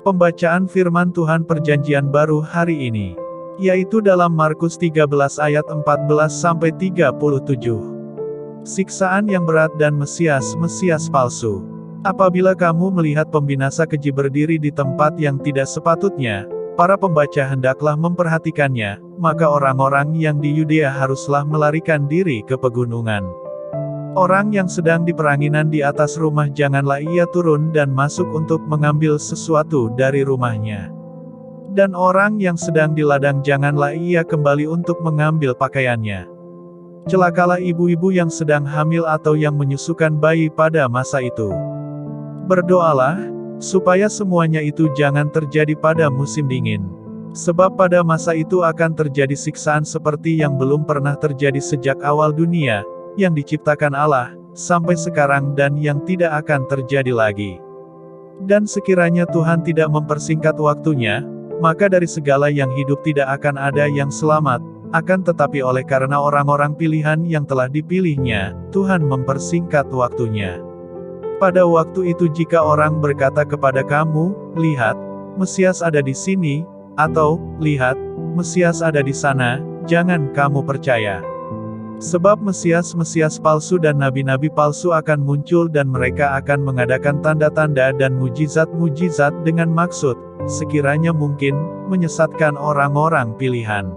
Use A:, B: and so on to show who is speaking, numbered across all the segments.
A: Pembacaan firman Tuhan Perjanjian Baru hari ini, yaitu dalam Markus 13 ayat 14-37. Siksaan yang berat dan Mesias palsu. Apabila kamu melihat pembinasa keji berdiri di tempat yang tidak sepatutnya, para pembaca hendaklah memperhatikannya, maka orang-orang yang di Yudea haruslah melarikan diri ke pegunungan. Orang yang sedang di peranginan di atas rumah janganlah ia turun dan masuk untuk mengambil sesuatu dari rumahnya. Dan orang yang sedang di ladang janganlah ia kembali untuk mengambil pakaiannya. Celakalah ibu-ibu yang sedang hamil atau yang menyusukan bayi pada masa itu. Berdoalah, supaya semuanya itu jangan terjadi pada musim dingin. Sebab pada masa itu akan terjadi siksaan seperti yang belum pernah terjadi sejak awal dunia, yang diciptakan Allah, sampai sekarang dan yang tidak akan terjadi lagi. Dan sekiranya Tuhan tidak mempersingkat waktunya, maka dari segala yang hidup tidak akan ada yang selamat, akan tetapi oleh karena orang-orang pilihan yang telah dipilihnya, Tuhan mempersingkat waktunya. Pada waktu itu jika orang berkata kepada kamu, lihat, Mesias ada di sini, atau, lihat, Mesias ada di sana, jangan kamu percaya. Sebab Mesias palsu dan nabi-nabi palsu akan muncul dan mereka akan mengadakan tanda-tanda dan mujizat-mujizat dengan maksud, sekiranya mungkin, menyesatkan orang-orang pilihan.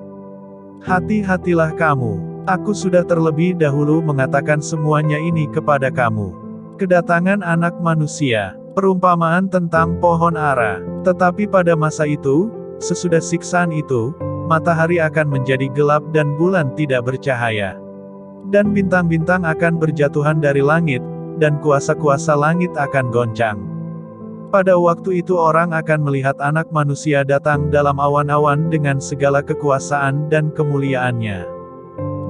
A: Hati-hatilah kamu, aku sudah terlebih dahulu mengatakan semuanya ini kepada kamu. Kedatangan anak manusia, perumpamaan tentang pohon ara. Tetapi pada masa itu, sesudah siksaan itu, matahari akan menjadi gelap dan bulan tidak bercahaya. Dan bintang-bintang akan berjatuhan dari langit, dan kuasa-kuasa langit akan goncang. Pada waktu itu orang akan melihat anak manusia datang dalam awan-awan dengan segala kekuasaan dan kemuliaannya.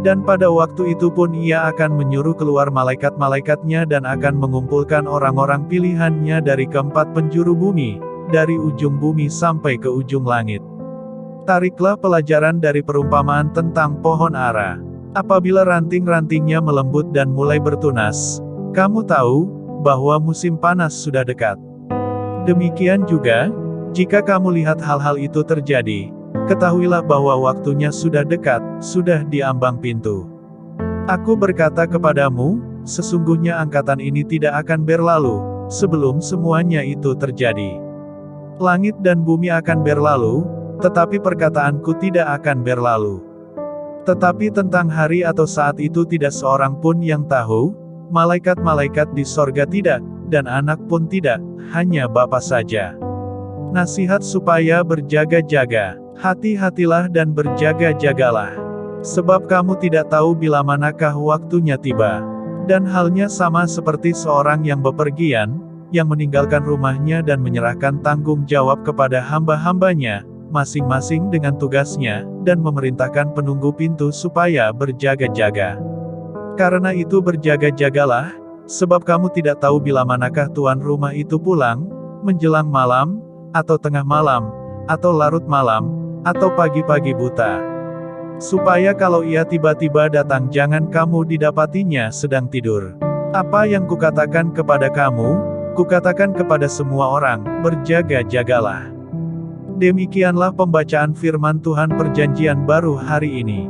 A: Dan pada waktu itu pun ia akan menyuruh keluar malaikat-malaikatnya dan akan mengumpulkan orang-orang pilihannya dari keempat penjuru bumi, dari ujung bumi sampai ke ujung langit. Tariklah pelajaran dari perumpamaan tentang pohon ara. Apabila ranting-rantingnya melembut dan mulai bertunas, kamu tahu bahwa musim panas sudah dekat. Demikian juga, jika kamu lihat hal-hal itu terjadi, ketahuilah bahwa waktunya sudah dekat, sudah di ambang pintu. Aku berkata kepadamu, sesungguhnya angkatan ini tidak akan berlalu, sebelum semuanya itu terjadi. Langit dan bumi akan berlalu, tetapi perkataanku tidak akan berlalu. Tetapi tentang hari atau saat itu tidak seorang pun yang tahu, malaikat-malaikat di sorga tidak, dan anak pun tidak, hanya Bapa saja. Nasihat supaya berjaga-jaga, hati-hatilah dan berjaga-jagalah. Sebab kamu tidak tahu bila manakah waktunya tiba. Dan halnya sama seperti seorang yang bepergian, yang meninggalkan rumahnya dan menyerahkan tanggung jawab kepada hamba-hambanya, masing-masing dengan tugasnya, dan memerintahkan penunggu pintu supaya berjaga-jaga. Karena itu berjaga-jagalah, sebab kamu tidak tahu bila manakah tuan rumah itu pulang, menjelang malam, atau tengah malam, atau larut malam, atau pagi-pagi buta. Supaya kalau ia tiba-tiba datang jangan kamu didapatinya sedang tidur. Apa yang kukatakan kepada kamu, kukatakan kepada semua orang, berjaga-jagalah. Demikianlah pembacaan firman Tuhan Perjanjian Baru hari ini.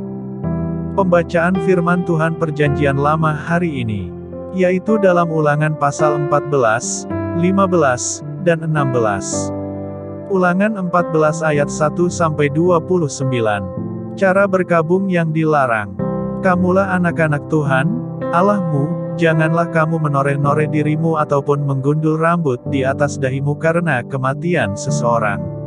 A: Pembacaan firman Tuhan Perjanjian Lama hari ini, yaitu dalam Ulangan pasal 14, 15, dan 16. Ulangan 14 ayat 1-29. Cara berkabung yang dilarang. Kamulah anak-anak Tuhan, Allahmu, janganlah kamu menoreh-noreh dirimu ataupun menggundul rambut di atas dahimu karena kematian seseorang.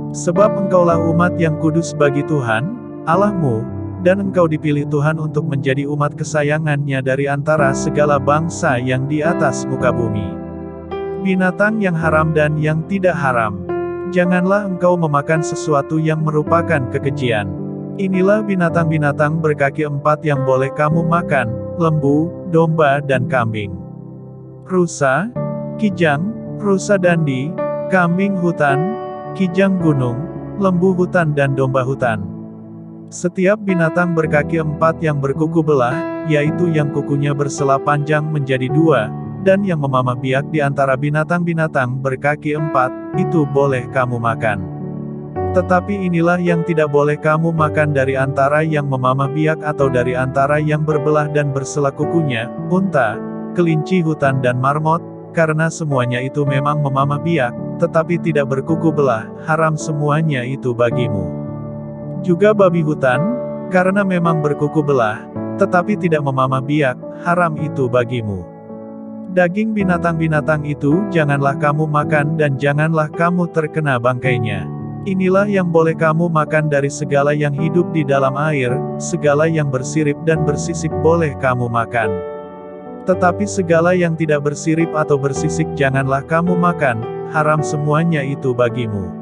A: Sebab engkaulah umat yang kudus bagi Tuhan, Allahmu, dan engkau dipilih Tuhan untuk menjadi umat kesayangannya dari antara segala bangsa yang di atas muka bumi. Binatang yang haram dan yang tidak haram. Janganlah engkau memakan sesuatu yang merupakan kekejian. Inilah binatang-binatang berkaki empat yang boleh kamu makan, lembu, domba dan kambing. Rusa, kijang, rusa dandi, kambing hutan, kijang gunung, lembu hutan dan domba hutan. Setiap binatang berkaki empat yang berkuku belah, yaitu yang kukunya bersela panjang menjadi dua, dan yang memamah biak di antara binatang-binatang berkaki 4, itu boleh kamu makan. Tetapi inilah yang tidak boleh kamu makan dari antara yang memamah biak atau dari antara yang berbelah dan bersela kukunya, unta, kelinci hutan dan marmot, karena semuanya itu memang memamah biak, tetapi tidak berkuku belah, haram semuanya itu bagimu. Juga babi hutan, karena memang berkuku belah, tetapi tidak memamah biak, haram itu bagimu. Daging binatang-binatang itu janganlah kamu makan dan janganlah kamu terkena bangkainya. Inilah yang boleh kamu makan dari segala yang hidup di dalam air, segala yang bersirip dan bersisik boleh kamu makan. Tetapi segala yang tidak bersirip atau bersisik janganlah kamu makan, haram semuanya itu bagimu.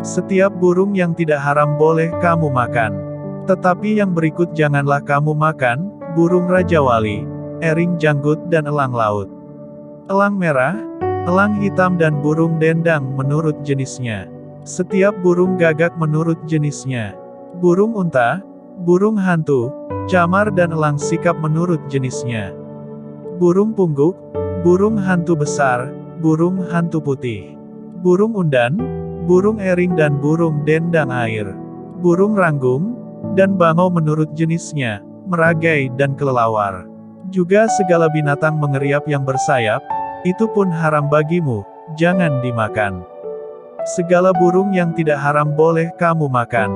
A: Setiap burung yang tidak haram boleh kamu makan. Tetapi yang berikut janganlah kamu makan, burung rajawali, ering janggut dan elang laut. Elang merah, elang hitam dan burung dendang menurut jenisnya. Setiap burung gagak menurut jenisnya. Burung unta, burung hantu, camar dan elang sikap menurut jenisnya. Burung pungguk, burung hantu besar, burung hantu putih. Burung undan, burung ering dan burung dendang air. Burung ranggung, dan bangau menurut jenisnya, meragai dan kelelawar. Juga segala binatang mengeriap yang bersayap, itu pun haram bagimu, jangan dimakan. Segala burung yang tidak haram boleh kamu makan.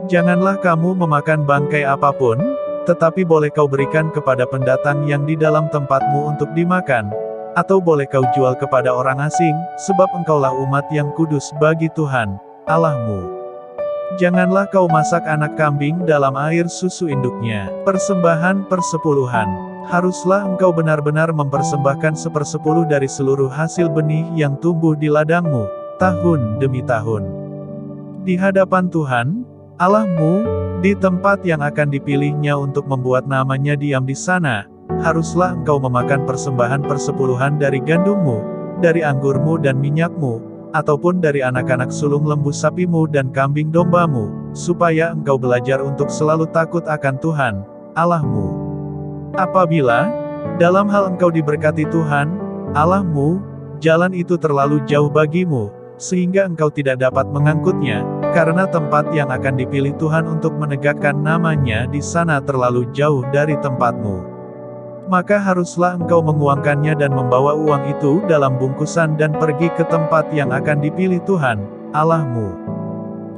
A: Janganlah kamu memakan bangkai apapun, tetapi boleh kau berikan kepada pendatang yang di dalam tempatmu untuk dimakan, atau boleh kau jual kepada orang asing, sebab engkaulah umat yang kudus bagi Tuhan, Allahmu. Janganlah kau masak anak kambing dalam air susu induknya. Persembahan persepuluhan. Haruslah engkau benar-benar mempersembahkan 1/10 dari seluruh hasil benih yang tumbuh di ladangmu, tahun demi tahun. Di hadapan Tuhan, Allahmu, di tempat yang akan dipilihnya untuk membuat namanya diam di sana, haruslah engkau memakan persembahan persepuluhan dari gandummu, dari anggurmu dan minyakmu, ataupun dari anak-anak sulung lembu sapimu dan kambing dombamu, supaya engkau belajar untuk selalu takut akan Tuhan, Allahmu. Apabila, dalam hal engkau diberkati Tuhan, Allahmu, jalan itu terlalu jauh bagimu, sehingga engkau tidak dapat mengangkutnya, karena tempat yang akan dipilih Tuhan untuk menegakkan namanya di sana terlalu jauh dari tempatmu. Maka haruslah engkau menguangkannya dan membawa uang itu dalam bungkusan dan pergi ke tempat yang akan dipilih Tuhan, Allahmu.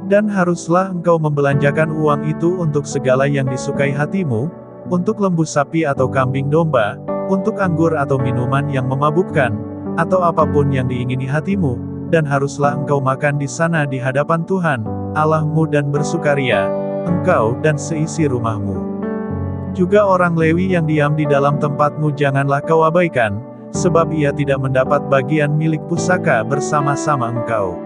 A: Dan haruslah engkau membelanjakan uang itu untuk segala yang disukai hatimu, untuk lembu sapi atau kambing domba, untuk anggur atau minuman yang memabukkan, atau apapun yang diingini hatimu, dan haruslah engkau makan di sana di hadapan Tuhan, Allahmu dan bersukaria, engkau dan seisi rumahmu. Juga orang Lewi yang diam di dalam tempatmu janganlah kau abaikan, sebab ia tidak mendapat bagian milik pusaka bersama-sama engkau.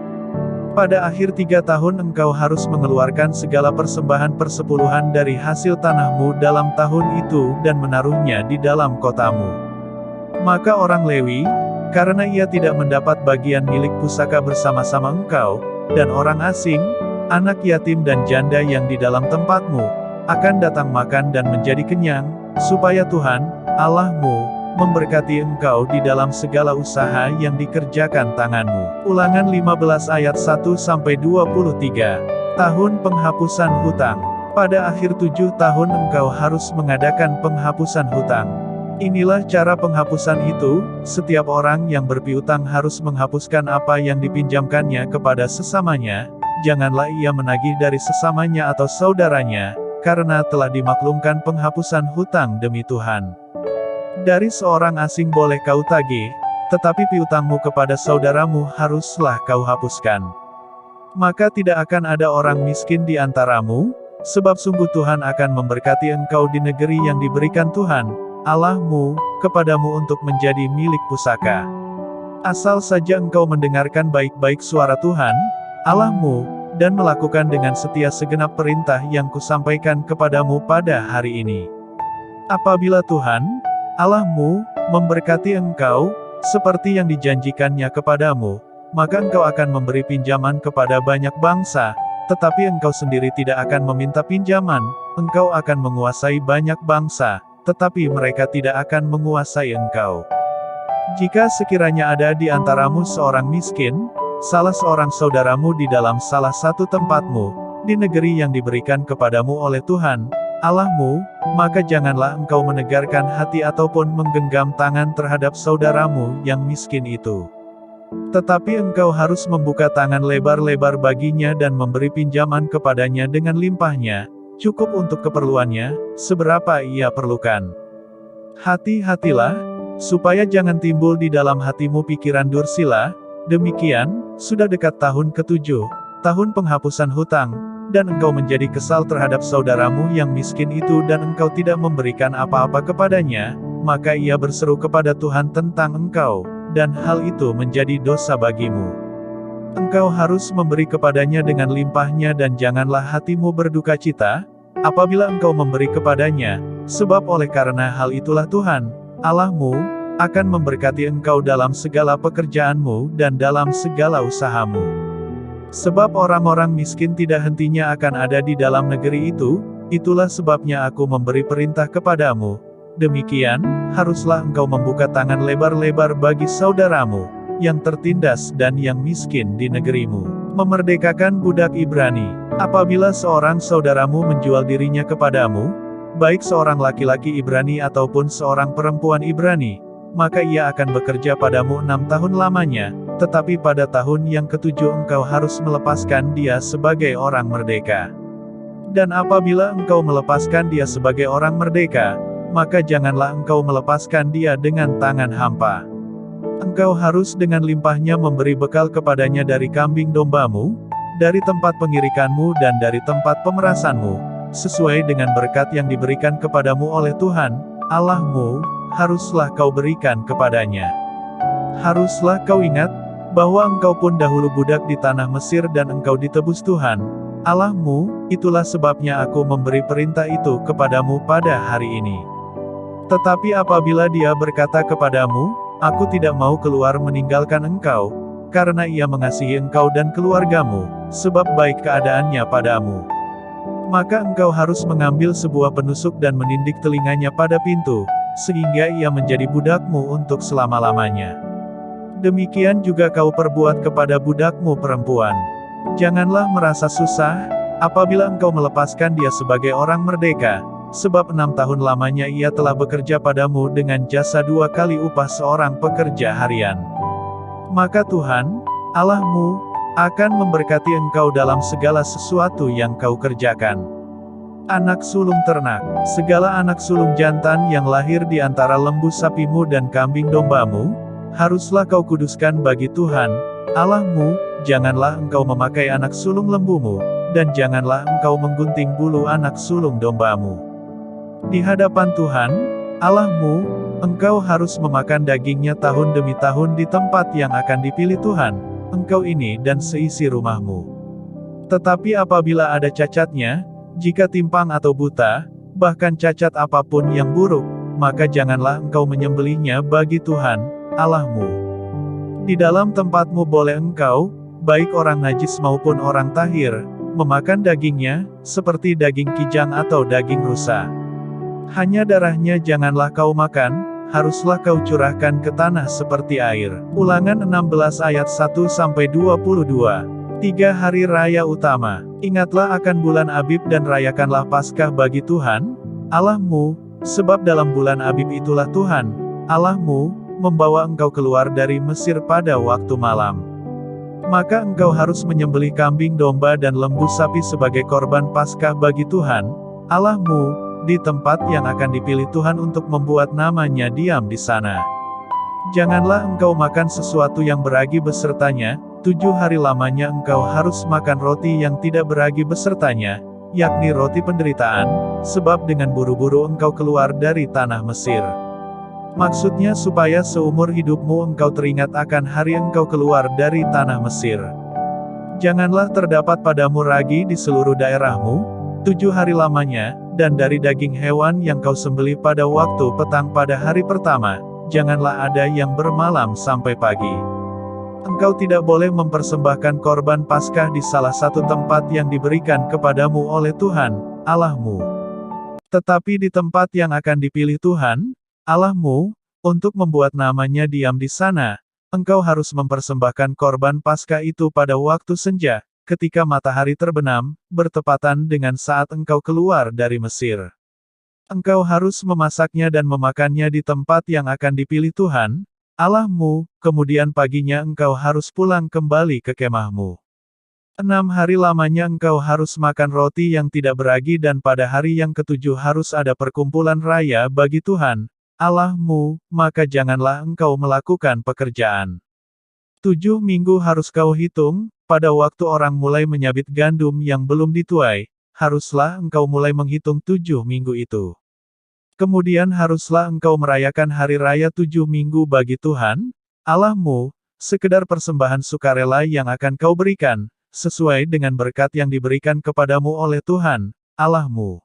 A: Pada akhir 3 tahun engkau harus mengeluarkan segala persembahan persepuluhan dari hasil tanahmu dalam tahun itu dan menaruhnya di dalam kotamu. Maka orang Lewi, karena ia tidak mendapat bagian milik pusaka bersama-sama engkau, dan orang asing, anak yatim dan janda yang di dalam tempatmu, akan datang makan dan menjadi kenyang, supaya Tuhan, Allahmu, memberkati engkau di dalam segala usaha yang dikerjakan tanganmu. Ulangan 15 ayat 1-23. Tahun penghapusan hutang. Pada akhir 7 tahun engkau harus mengadakan penghapusan hutang. Inilah cara penghapusan itu, setiap orang yang berpiutang harus menghapuskan apa yang dipinjamkannya kepada sesamanya, janganlah ia menagih dari sesamanya atau saudaranya, karena telah dimaklumkan penghapusan hutang demi Tuhan. Dari seorang asing boleh kau tagih, tetapi piutangmu kepada saudaramu haruslah kau hapuskan. Maka tidak akan ada orang miskin di antaramu, sebab sungguh Tuhan akan memberkati engkau di negeri yang diberikan Tuhan, Allahmu, kepadamu untuk menjadi milik pusaka. Asal saja engkau mendengarkan baik-baik suara Tuhan, Allahmu, dan melakukan dengan setia segenap perintah yang kusampaikan kepadamu pada hari ini. Apabila Tuhan, Allahmu, memberkati engkau, seperti yang dijanjikannya kepadamu, maka engkau akan memberi pinjaman kepada banyak bangsa, tetapi engkau sendiri tidak akan meminta pinjaman, engkau akan menguasai banyak bangsa, tetapi mereka tidak akan menguasai engkau. Jika sekiranya ada di antaramu seorang miskin, salah seorang saudaramu di dalam salah satu tempatmu, di negeri yang diberikan kepadamu oleh Tuhan, Allahmu, maka janganlah engkau menegarkan hati ataupun menggenggam tangan terhadap saudaramu yang miskin itu. Tetapi engkau harus membuka tangan lebar-lebar baginya dan memberi pinjaman kepadanya dengan limpahnya, cukup untuk keperluannya, seberapa ia perlukan. Hati-hatilah, supaya jangan timbul di dalam hatimu pikiran dursila, demikian, sudah dekat tahun ke-7, tahun penghapusan hutang, dan engkau menjadi kesal terhadap saudaramu yang miskin itu dan engkau tidak memberikan apa-apa kepadanya, maka ia berseru kepada Tuhan tentang engkau, dan hal itu menjadi dosa bagimu. Engkau harus memberi kepadanya dengan limpahnya dan janganlah hatimu berduka cita, apabila engkau memberi kepadanya, sebab oleh karena hal itulah Tuhan, Allahmu, akan memberkati engkau dalam segala pekerjaanmu dan dalam segala usahamu. Sebab orang-orang miskin tidak hentinya akan ada di dalam negeri itu, itulah sebabnya aku memberi perintah kepadamu. Demikian, haruslah engkau membuka tangan lebar-lebar bagi saudaramu, yang tertindas dan yang miskin di negerimu. Memerdekakan budak Ibrani. Apabila seorang saudaramu menjual dirinya kepadamu, baik seorang laki-laki Ibrani ataupun seorang perempuan Ibrani, maka ia akan bekerja padamu 6 tahun lamanya, tetapi pada tahun yang ke-7 engkau harus melepaskan dia sebagai orang merdeka. Dan apabila engkau melepaskan dia sebagai orang merdeka, maka janganlah engkau melepaskan dia dengan tangan hampa. Engkau harus dengan limpahnya memberi bekal kepadanya dari kambing dombamu, dari tempat pengirikanmu dan dari tempat pemerasanmu, sesuai dengan berkat yang diberikan kepadamu oleh Tuhan, Allahmu, haruslah kau berikan kepadanya. Haruslah kau ingat, bahwa engkau pun dahulu budak di tanah Mesir dan engkau ditebus Tuhan, Allahmu, itulah sebabnya aku memberi perintah itu kepadamu pada hari ini. Tetapi apabila dia berkata kepadamu, aku tidak mau keluar meninggalkan engkau, karena ia mengasihi engkau dan keluargamu, sebab baik keadaannya padamu, maka engkau harus mengambil sebuah penusuk dan menindik telinganya pada pintu, sehingga ia menjadi budakmu untuk selama-lamanya. Demikian juga kau perbuat kepada budakmu perempuan. Janganlah merasa susah, apabila engkau melepaskan dia sebagai orang merdeka, sebab 6 tahun lamanya ia telah bekerja padamu dengan jasa 2 kali upah seorang pekerja harian. Maka Tuhan, Allahmu, akan memberkati engkau dalam segala sesuatu yang kau kerjakan. Anak sulung ternak. Segala anak sulung jantan yang lahir di antara lembu sapimu dan kambing dombamu, haruslah kau kuduskan bagi Tuhan, Allahmu. Janganlah engkau memakai anak sulung lembumu, dan janganlah engkau menggunting bulu anak sulung dombamu. Di hadapan Tuhan, Allahmu, engkau harus memakan dagingnya tahun demi tahun di tempat yang akan dipilih Tuhan, engkau ini dan seisi rumahmu. Tetapi apabila ada cacatnya, jika timpang atau buta, bahkan cacat apapun yang buruk, maka janganlah engkau menyembelihnya bagi Tuhan, Allahmu. Di dalam tempatmu boleh engkau, baik orang najis maupun orang tahir, memakan dagingnya, seperti daging kijang atau daging rusa. Hanya darahnya janganlah kau makan, haruslah kau curahkan ke tanah seperti air. Ulangan 16 ayat 1-22. 3 hari raya utama. Ingatlah akan bulan Abib dan rayakanlah Paskah bagi Tuhan, Allahmu, sebab dalam bulan Abib itulah Tuhan, Allahmu, membawa engkau keluar dari Mesir pada waktu malam. Maka engkau harus menyembelih kambing domba dan lembu sapi sebagai korban Paskah bagi Tuhan, Allahmu, di tempat yang akan dipilih Tuhan untuk membuat namanya diam di sana. Janganlah engkau makan sesuatu yang beragi besertanya, 7 hari lamanya engkau harus makan roti yang tidak beragi besertanya, yakni roti penderitaan, sebab dengan buru-buru engkau keluar dari tanah Mesir. Maksudnya supaya seumur hidupmu engkau teringat akan hari engkau keluar dari tanah Mesir. Janganlah terdapat padamu ragi di seluruh daerahmu, 7 hari lamanya, dan dari daging hewan yang kau sembelih pada waktu petang pada hari pertama, janganlah ada yang bermalam sampai pagi. Engkau tidak boleh mempersembahkan korban Paskah di salah satu tempat yang diberikan kepadamu oleh Tuhan, Allahmu. Tetapi di tempat yang akan dipilih Tuhan, Allahmu, Untuk membuat namanya diam di sana, engkau harus mempersembahkan korban Paskah itu pada waktu senja, ketika matahari terbenam, bertepatan dengan saat engkau keluar dari Mesir. Engkau harus memasaknya dan memakannya di tempat yang akan dipilih Tuhan, Allahmu, kemudian paginya engkau harus pulang kembali ke kemahmu. 6 hari lamanya engkau harus makan roti yang tidak beragi dan pada hari yang ketujuh harus ada perkumpulan raya bagi Tuhan, Allahmu, maka janganlah engkau melakukan pekerjaan. 7 minggu harus kau hitung, pada waktu orang mulai menyabit gandum yang belum dituai, haruslah engkau mulai menghitung 7 minggu itu. Kemudian haruslah engkau merayakan hari raya 7 minggu bagi Tuhan, Allahmu, sekedar persembahan sukarela yang akan kau berikan, sesuai dengan berkat yang diberikan kepadamu oleh Tuhan, Allahmu.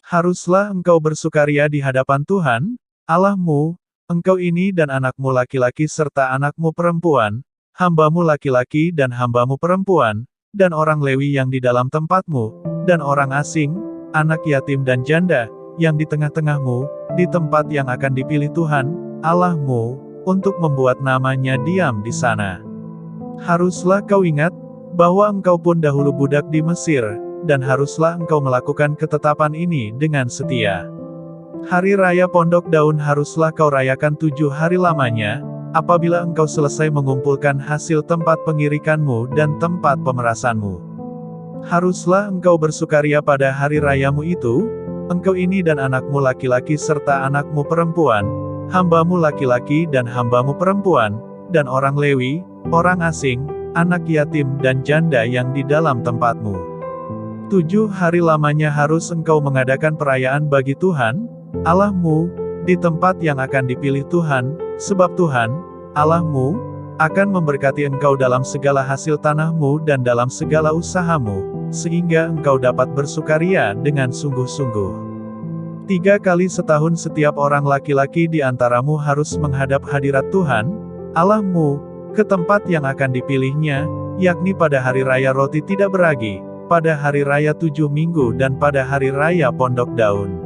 A: Haruslah engkau bersukaria di hadapan Tuhan, Allahmu, engkau ini dan anakmu laki-laki serta anakmu perempuan, hambamu laki-laki dan hambamu perempuan, dan orang Lewi yang di dalam tempatmu, dan orang asing, anak yatim dan janda, yang di tengah-tengahmu, di tempat yang akan dipilih Tuhan, Allahmu, untuk membuat namanya diam di sana. Haruslah kau ingat, bahwa engkau pun dahulu budak di Mesir, dan haruslah engkau melakukan ketetapan ini dengan setia. Hari Raya Pondok Daun haruslah kau rayakan 7 hari lamanya, apabila engkau selesai mengumpulkan hasil tempat pengirikanmu dan tempat pemerasanmu. Haruslah engkau bersukaria pada hari rayamu itu, engkau ini dan anakmu laki-laki serta anakmu perempuan, hambamu laki-laki dan hambamu perempuan, dan orang Lewi, orang asing, anak yatim dan janda yang di dalam tempatmu. 7 hari lamanya harus engkau mengadakan perayaan bagi Tuhan, Allahmu, di tempat yang akan dipilih Tuhan, sebab Tuhan, Allahmu, akan memberkati engkau dalam segala hasil tanahmu dan dalam segala usahamu, sehingga engkau dapat bersukaria dengan sungguh-sungguh. 3 kali setahun setiap orang laki-laki di antaramu harus menghadap hadirat Tuhan, Allahmu, ke tempat yang akan dipilihnya, yakni pada hari raya roti tidak beragi, pada hari raya 7 minggu dan pada hari raya Pondok Daun.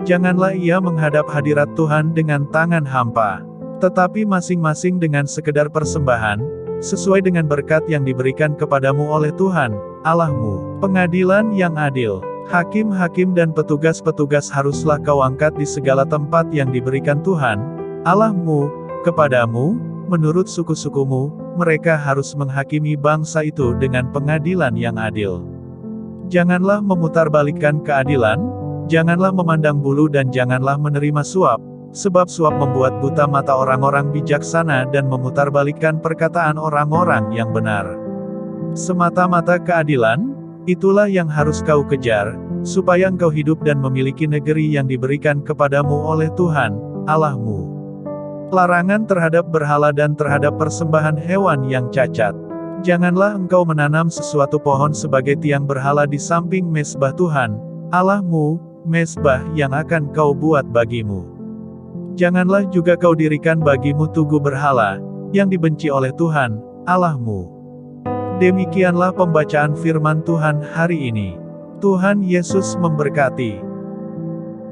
A: Janganlah ia menghadap hadirat Tuhan dengan tangan hampa, tetapi masing-masing dengan sekedar persembahan, sesuai dengan berkat yang diberikan kepadamu oleh Tuhan, Allahmu. Pengadilan yang adil. Hakim-hakim dan petugas-petugas haruslah kau angkat di segala tempat yang diberikan Tuhan, Allahmu, kepadamu, menurut suku-sukumu, mereka harus menghakimi bangsa itu dengan pengadilan yang adil. Janganlah memutarbalikkan keadilan, janganlah memandang bulu dan janganlah menerima suap, sebab suap membuat buta mata orang-orang bijaksana dan memutarbalikkan perkataan orang-orang yang benar. Semata-mata keadilan, itulah yang harus kau kejar, supaya engkau hidup dan memiliki negeri yang diberikan kepadamu oleh Tuhan, Allahmu. Larangan terhadap berhala dan terhadap persembahan hewan yang cacat. Janganlah engkau menanam sesuatu pohon sebagai tiang berhala di samping mezbah Tuhan, Allahmu, mezbah yang akan kau buat bagimu. Janganlah juga kau dirikan bagimu tugu berhala, yang dibenci oleh Tuhan, Allahmu. Demikianlah pembacaan firman Tuhan hari ini. Tuhan Yesus memberkati.